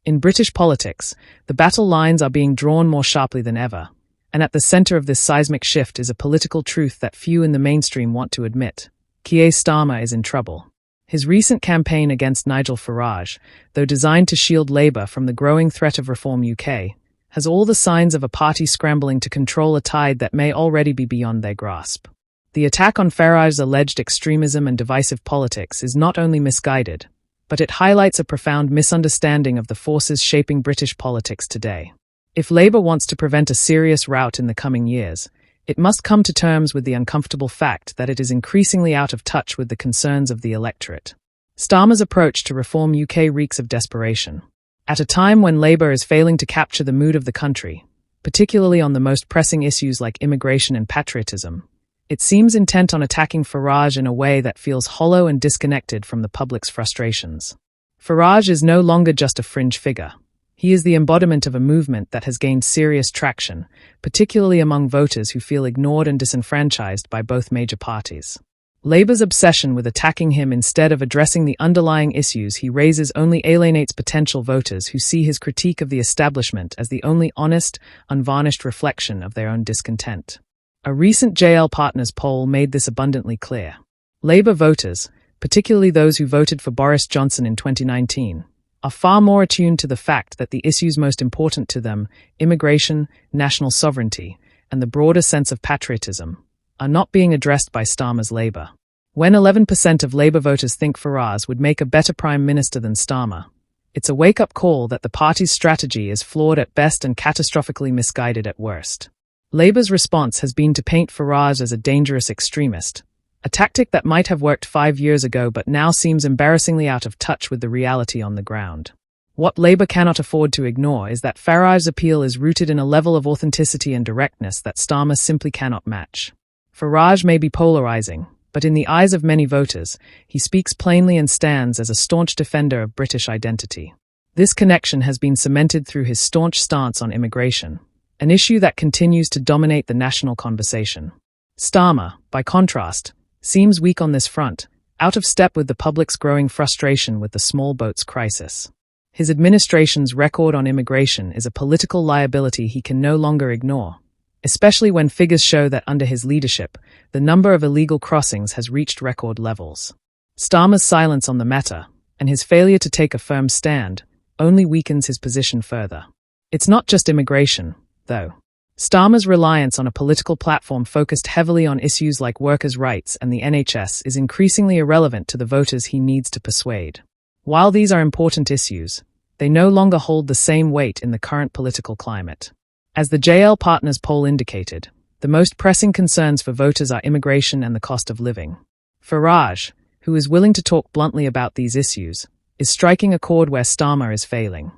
In British politics, the battle lines are being drawn more sharply than ever, and at the centre of this seismic shift is a political truth that few in the mainstream want to admit. Keir Starmer is in trouble. His recent campaign against Nigel Farage, though designed to shield Labour from the growing threat of Reform UK, has all the signs of a party scrambling to control a tide that may already be beyond their grasp. The attack on Farage's alleged extremism and divisive politics is not only misguided, but it highlights a profound misunderstanding of the forces shaping British politics today. If Labour wants to prevent a serious rout in the coming years, it must come to terms with the uncomfortable fact that it is increasingly out of touch with the concerns of the electorate. Starmer's approach to Reform UK reeks of desperation. At a time when Labour is failing to capture the mood of the country, particularly on the most pressing issues like immigration and patriotism, it seems intent on attacking Farage in a way that feels hollow and disconnected from the public's frustrations. Farage is no longer just a fringe figure. He is the embodiment of a movement that has gained serious traction, particularly among voters who feel ignored and disenfranchised by both major parties. Labour's obsession with attacking him instead of addressing the underlying issues he raises only alienates potential voters who see his critique of the establishment as the only honest, unvarnished reflection of their own discontent. A recent JL Partners poll made this abundantly clear. Labour voters, particularly those who voted for Boris Johnson in 2019, are far more attuned to the fact that the issues most important to them, immigration, national sovereignty, and the broader sense of patriotism, are not being addressed by Starmer's Labour. When 11% of Labour voters think Farage would make a better Prime Minister than Starmer, it's a wake-up call that the party's strategy is flawed at best and catastrophically misguided at worst. Labour's response has been to paint Farage as a dangerous extremist, a tactic that might have worked 5 years ago but now seems embarrassingly out of touch with the reality on the ground. What Labour cannot afford to ignore is that Farage's appeal is rooted in a level of authenticity and directness that Starmer simply cannot match. Farage may be polarising, but in the eyes of many voters, he speaks plainly and stands as a staunch defender of British identity. This connection has been cemented through his staunch stance on immigration, an issue that continues to dominate the national conversation. Starmer, by contrast, seems weak on this front, out of step with the public's growing frustration with the small boats crisis. His administration's record on immigration is a political liability he can no longer ignore, especially when figures show that under his leadership, the number of illegal crossings has reached record levels. Starmer's silence on the matter, and his failure to take a firm stand, only weakens his position further. It's not just immigration, though. Starmer's reliance on a political platform focused heavily on issues like workers' rights and the NHS is increasingly irrelevant to the voters he needs to persuade. While these are important issues, they no longer hold the same weight in the current political climate. As the JL Partners poll indicated, the most pressing concerns for voters are immigration and the cost of living. Farage, who is willing to talk bluntly about these issues, is striking a chord where Starmer is failing.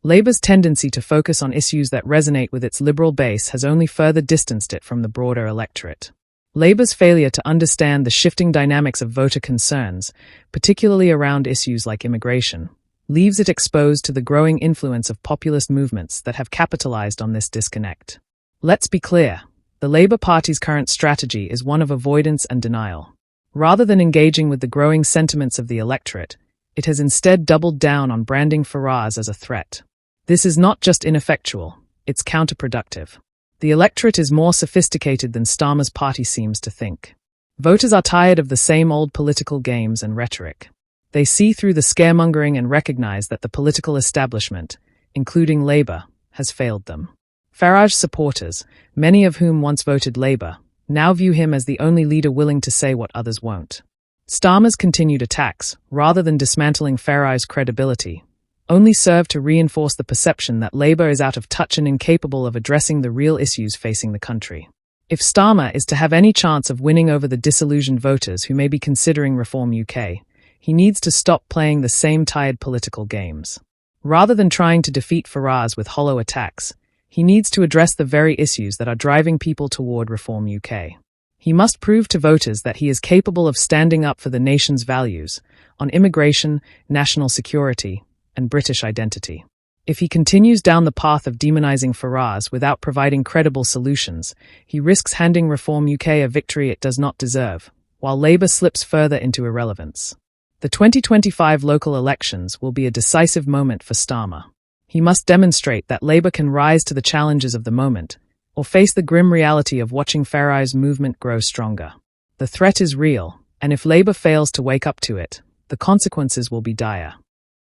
Labour's tendency to focus on issues that resonate with its liberal base has only further distanced it from the broader electorate. Labour's failure to understand the shifting dynamics of voter concerns, particularly around issues like immigration, leaves it exposed to the growing influence of populist movements that have capitalised on this disconnect. Let's be clear, the Labour Party's current strategy is one of avoidance and denial. Rather than engaging with the growing sentiments of the electorate, it has instead doubled down on branding Farage as a threat. This is not just ineffectual, it's counterproductive. The electorate is more sophisticated than Starmer's party seems to think. Voters are tired of the same old political games and rhetoric. They see through the scaremongering and recognise that the political establishment, including Labour, has failed them. Farage supporters, many of whom once voted Labour, now view him as the only leader willing to say what others won't. Starmer's continued attacks, rather than dismantling Farage's credibility, only serve to reinforce the perception that Labour is out of touch and incapable of addressing the real issues facing the country. If Starmer is to have any chance of winning over the disillusioned voters who may be considering Reform UK, he needs to stop playing the same tired political games. Rather than trying to defeat Farage with hollow attacks, he needs to address the very issues that are driving people toward Reform UK. He must prove to voters that he is capable of standing up for the nation's values on immigration, national security, and British identity. If he continues down the path of demonizing Farage without providing credible solutions, he risks handing Reform UK a victory it does not deserve, while Labour slips further into irrelevance. The 2025 local elections will be a decisive moment for Starmer. He must demonstrate that Labour can rise to the challenges of the moment, or face the grim reality of watching Farage's movement grow stronger. The threat is real, and if Labour fails to wake up to it, the consequences will be dire.